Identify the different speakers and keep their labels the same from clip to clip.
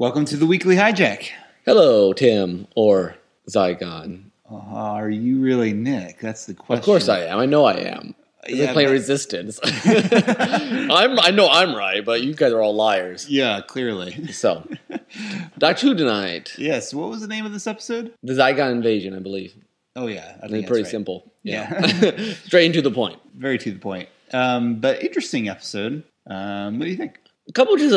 Speaker 1: Welcome to the Weekly Hijack.
Speaker 2: Hello, Tim, or Zygon.
Speaker 1: Are you really Nick? That's the question.
Speaker 2: Of course I am. I know I am. I play Resistance. I know I'm right, but you guys are all liars.
Speaker 1: Yeah, clearly.
Speaker 2: So, Doctor Who tonight.
Speaker 1: Yes, what was the name of this episode?
Speaker 2: The Zygon Invasion, I believe.
Speaker 1: Oh, yeah. I think
Speaker 2: Pretty
Speaker 1: that's right.
Speaker 2: simple.
Speaker 1: Yeah.
Speaker 2: Straight and to the point.
Speaker 1: Very to the point. But interesting episode. What do you think?
Speaker 2: A couple just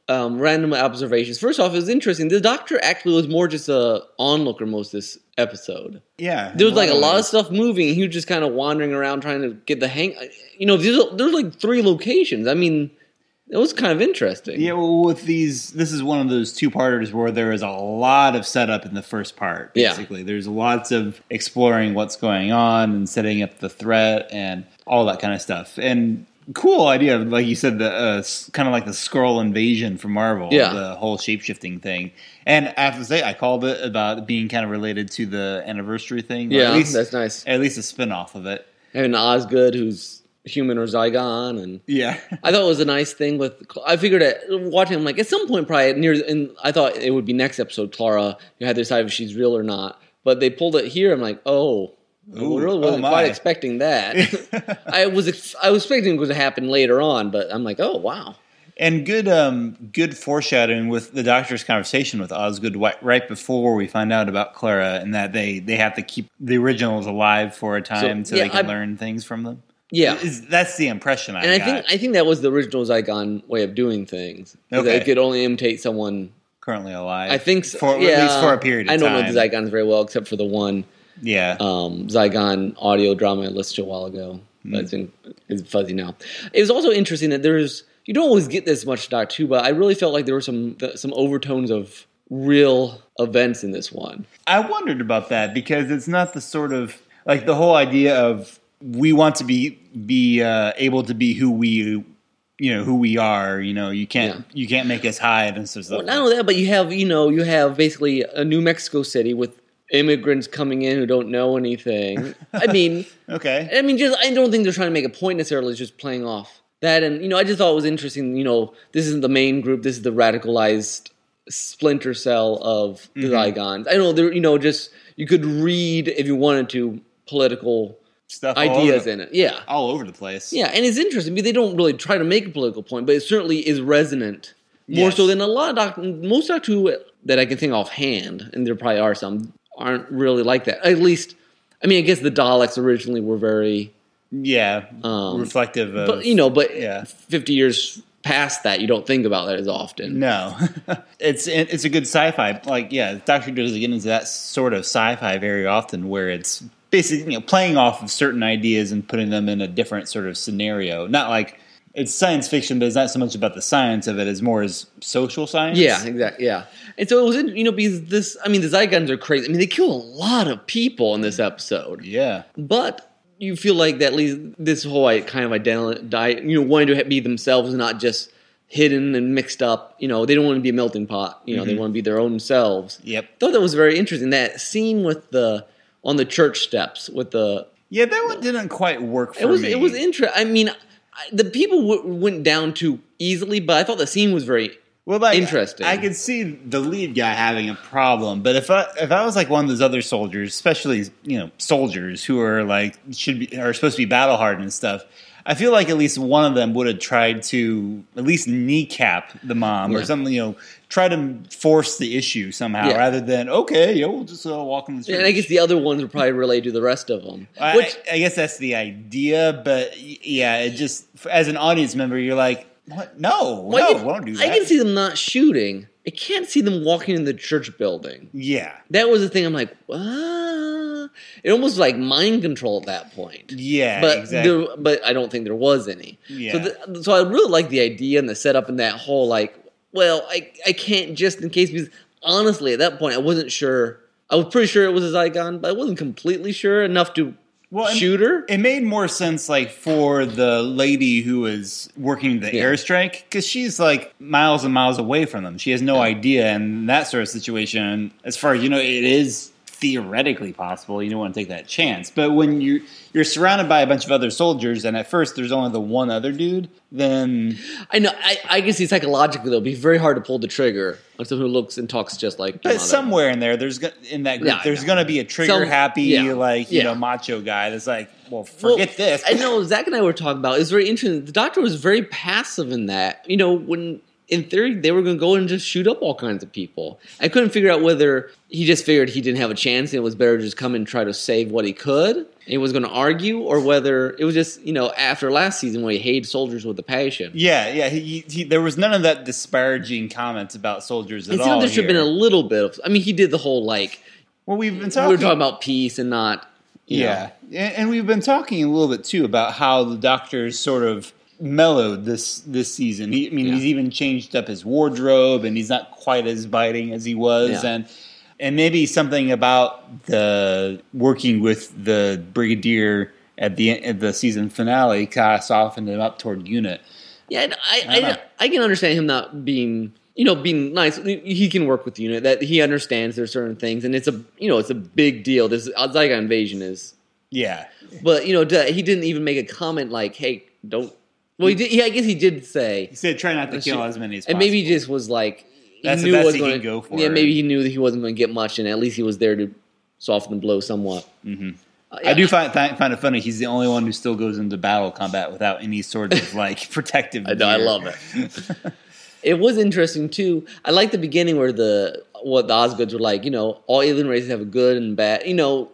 Speaker 2: random observations. First off, it was interesting. The Doctor actually was more just a onlooker most of this episode.
Speaker 1: Yeah.
Speaker 2: There was like a lot of stuff moving. He was just kind of wandering around trying to get the hang. You know, there's like 3 locations. I mean, it was kind of interesting.
Speaker 1: Yeah, well, with these, this is one of those 2-parters where there is a lot of setup in the first part, basically. Yeah. There's lots of exploring what's going on and setting up the threat and all that kind of stuff. And cool idea, like you said, the kind of like the Skrull invasion from Marvel, the whole shape-shifting thing. And I have to say, I called it about being kind of related to the anniversary thing.
Speaker 2: Yeah, at least, that's nice.
Speaker 1: At least a spin-off of it.
Speaker 2: And Osgood, who's human or Zygon, and
Speaker 1: yeah,
Speaker 2: I thought it was a nice thing with. I figured watching him like at some point, probably near, and I thought it would be next episode. Clara, you had to decide if she's real or not, but they pulled it here. I'm like, oh. Ooh, I really wasn't quite expecting that. I was expecting it was to happen later on, but I'm like, oh wow!
Speaker 1: And good foreshadowing with the Doctor's conversation with Osgood right before we find out about Clara, and that they have to keep the originals alive for a time so they can learn things from them.
Speaker 2: Yeah,
Speaker 1: that's the impression I got.
Speaker 2: And I think that was the original Zygon way of doing things. Okay, it could only imitate someone
Speaker 1: currently alive.
Speaker 2: I think so.
Speaker 1: At least for a period of time.
Speaker 2: I don't know the Zygons very well, except for the one.
Speaker 1: Yeah.
Speaker 2: Zygon audio drama I listened to a while ago. But it's fuzzy now. It was also interesting that you don't always get this much Doctor Who, but I really felt like there were some overtones of real events in this one.
Speaker 1: I wondered about that because it's not the sort of like the whole idea of we want to be able to be who we are. You can't make us hide and stuff.
Speaker 2: Well, not only that, but you have basically a New Mexico City with immigrants coming in who don't know anything. I mean,
Speaker 1: okay.
Speaker 2: I don't think they're trying to make a point necessarily. It's just playing off that, and I just thought it was interesting. This isn't the main group. This is the radicalized splinter cell of the Zygons. I know there. You could read if you wanted to political
Speaker 1: stuff
Speaker 2: ideas in it. Yeah,
Speaker 1: all over the place.
Speaker 2: Yeah, and it's interesting because they don't really try to make a political point, but it certainly is resonant more so than a lot of most Doctor Who that I can think offhand, and there probably are some. Aren't really like that. At least, I guess the Daleks originally were very
Speaker 1: reflective of...
Speaker 2: But 50 years past that, you don't think about that as often.
Speaker 1: No. It's a good sci-fi. Doctor Who doesn't get into that sort of sci-fi very often where it's basically playing off of certain ideas and putting them in a different sort of scenario. Not like... It's science fiction, but it's not so much about the science of it as more as social science.
Speaker 2: Yeah, exactly. Yeah, and so it was, because the Zygons are crazy. They kill a lot of people in this episode.
Speaker 1: Yeah,
Speaker 2: but you feel like that leads this whole kind of identity, wanting to be themselves, and not just hidden and mixed up. They don't want to be a melting pot. They want to be their own selves.
Speaker 1: Yep.
Speaker 2: I thought that was very interesting. That scene with on the church steps with the
Speaker 1: that one didn't quite work for me.
Speaker 2: It was interesting. The people went down too easily, but I thought the scene was very interesting.
Speaker 1: I could see the lead guy having a problem, but if I was like one of those other soldiers, especially soldiers who are are supposed to be battle hardened and stuff, I feel like at least one of them would have tried to at least kneecap the mom or something. Try to force the issue somehow rather than we'll just walk in the street.
Speaker 2: And I guess the other ones would probably relate to the rest of them.
Speaker 1: I guess that's the idea, but it just as an audience member, you're like, what? No, we don't do that.
Speaker 2: I can see them not shooting. I can't see them walking in the church building.
Speaker 1: Yeah,
Speaker 2: that was the thing. I'm like, it almost was like mind control at that point.
Speaker 1: Yeah,
Speaker 2: but
Speaker 1: exactly.
Speaker 2: But I don't think there was any.
Speaker 1: Yeah.
Speaker 2: So I really like the idea and the setup and that whole I can't just in case, because honestly at that point I wasn't sure. I was pretty sure it was a Zygon, but I wasn't completely sure enough to shoot her.
Speaker 1: It made more sense for the lady who was working the airstrike, because she's miles and miles away from them. She has no idea, and that sort of situation, as far as it is theoretically possible. You don't want to take that chance. But when you're surrounded by a bunch of other soldiers, and at first there's only the one other dude, then
Speaker 2: I know. I can see psychologically though, it'd be very hard to pull the trigger on someone who looks and talks just like.
Speaker 1: But somewhere in there, there's in that group, there's going to be a trigger happy, macho guy that's like, well, forget this.
Speaker 2: I know Zach and I were talking about. It's very interesting. The Doctor was very passive in that. When. In theory, they were going to go and just shoot up all kinds of people. I couldn't figure out whether he just figured he didn't have a chance and it was better to just come and try to save what he could. And he was going to argue, or whether it was just, after last season where he hated soldiers with a passion.
Speaker 1: Yeah. There was none of that disparaging comments about soldiers at all.
Speaker 2: There should have been a little bit of. I mean, he did the whole
Speaker 1: we've been talking.
Speaker 2: We were talking about peace and not.
Speaker 1: And we've been talking a little bit too about how the Doctor's sort of mellowed this season. He's even changed up his wardrobe, and he's not quite as biting as he was, and maybe something about the working with the Brigadier at the end of the season finale kind of softened him up toward Unit.
Speaker 2: Yeah, I can understand him not being being nice. He can work with Unit. That he understands there's certain things, and it's a big deal. This Zygon invasion is but he didn't even make a comment like, "Hey, don't." Well, he did. I guess he did say.
Speaker 1: He said, "Try not to kill as many as possible."
Speaker 2: And maybe he just was like,
Speaker 1: that's the best he could go for.
Speaker 2: Yeah, maybe he knew that he wasn't going to get much, and at least he was there to soften the blow somewhat.
Speaker 1: Mm-hmm. I do find it funny. He's the only one who still goes into battle combat without any sort of protective.
Speaker 2: I love it. It was interesting too. I like the beginning where what the Osgoods were like. All alien races have a good and bad.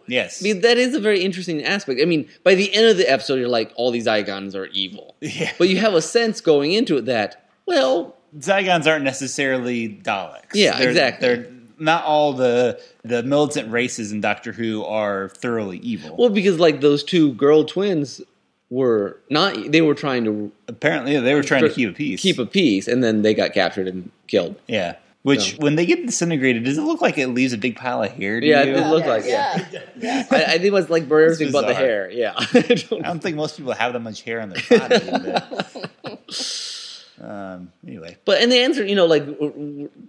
Speaker 1: Yes.
Speaker 2: I mean, that is a very interesting aspect. I mean, by the end of the episode, you're like, all these Zygons are evil.
Speaker 1: Yeah.
Speaker 2: But you have a sense going into it that, well,
Speaker 1: Zygons aren't necessarily Daleks.
Speaker 2: Yeah, exactly.
Speaker 1: They're not all the militant races in Doctor Who are thoroughly evil.
Speaker 2: Well, because those two girl twins. They were trying to...
Speaker 1: Apparently, they were trying to keep a peace.
Speaker 2: And then they got captured and killed.
Speaker 1: Yeah. Which, when they get disintegrated, does it look like it leaves a big pile of hair to
Speaker 2: you?
Speaker 1: It
Speaker 2: did look like I think it was like everything but the hair. Yeah.
Speaker 1: I don't think most people have that much hair on their body. Anyway.
Speaker 2: But in the answer,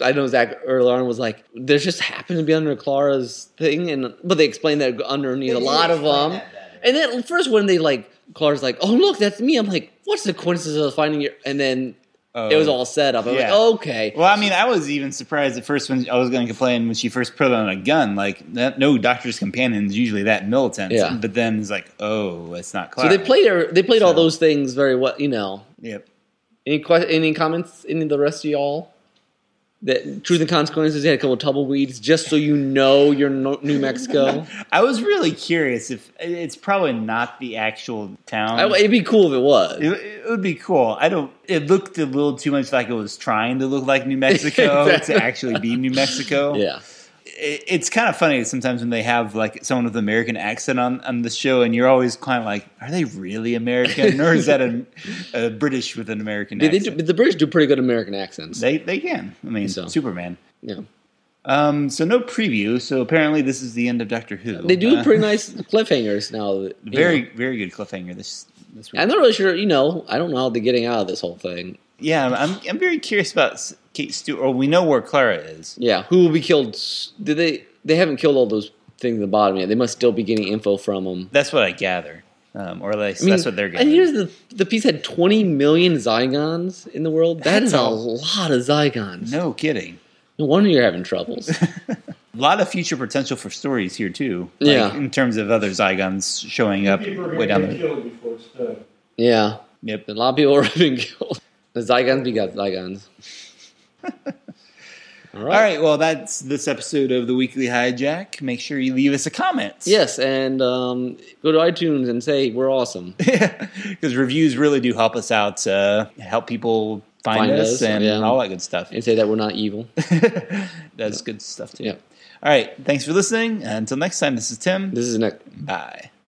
Speaker 2: I know Zach earlier on was like, there's just happened to be under Clara's thing. But they explained that underneath a lot of them. And then first when they Clara's like, oh, look, that's me. I'm like, what's the coincidence of finding you? And then it was all set up. I'm like, okay.
Speaker 1: Well, I mean, I was even surprised at first when I was going to complain when she first put on a gun. No Doctor's companion is usually that militant.
Speaker 2: Yeah.
Speaker 1: But then it's like, oh, it's not Clara.
Speaker 2: So they played all those things very well,
Speaker 1: Yep.
Speaker 2: Any comments? Any of the rest of y'all? That Truth and Consequences, they had a couple of tumbleweeds, just so you're New Mexico.
Speaker 1: I was really curious if it's probably not the actual town.
Speaker 2: It'd be cool if it was.
Speaker 1: It would be cool. It looked a little too much like it was trying to look like New Mexico to actually be New Mexico.
Speaker 2: Yeah.
Speaker 1: It's kind of funny sometimes when they have someone with an American accent on the show, and you're always kind of like, are they really American, or is that a British with an American accent?
Speaker 2: The British do pretty good American accents.
Speaker 1: They can. I mean, Superman.
Speaker 2: Yeah.
Speaker 1: So no preview. So apparently this is the end of Doctor Who.
Speaker 2: They do pretty nice cliffhangers now.
Speaker 1: Very good cliffhanger this week.
Speaker 2: I'm not really sure. I don't know how they're getting out of this whole thing.
Speaker 1: Yeah, I'm very curious about Kate Stewart. Or we know where Clara is.
Speaker 2: Yeah, who will be killed? Did they haven't killed all those things at the bottom yet? They must still be getting info from them.
Speaker 1: That's what I gather, or at least that's what they're getting.
Speaker 2: And here's the piece had 20 million Zygons in the world. That is a lot of Zygons.
Speaker 1: No kidding.
Speaker 2: No wonder you're having troubles.
Speaker 1: A lot of future potential for stories here too.
Speaker 2: In
Speaker 1: terms of other Zygons showing up way down the road.
Speaker 3: Before it's done.
Speaker 2: Yeah.
Speaker 1: Yep.
Speaker 2: A lot of people are being killed. The Zygons begot Zygons.
Speaker 1: All right. Well, that's this episode of the Weekly Hijack. Make sure you leave us a comment.
Speaker 2: Yes, and go to iTunes and say we're awesome.
Speaker 1: Because reviews really do help us out, help people find us and all that good stuff.
Speaker 2: And say that we're not evil.
Speaker 1: That's good stuff too.
Speaker 2: Yeah.
Speaker 1: All right. Thanks for listening. Until next time, this is Tim.
Speaker 2: This is Nick.
Speaker 1: Bye.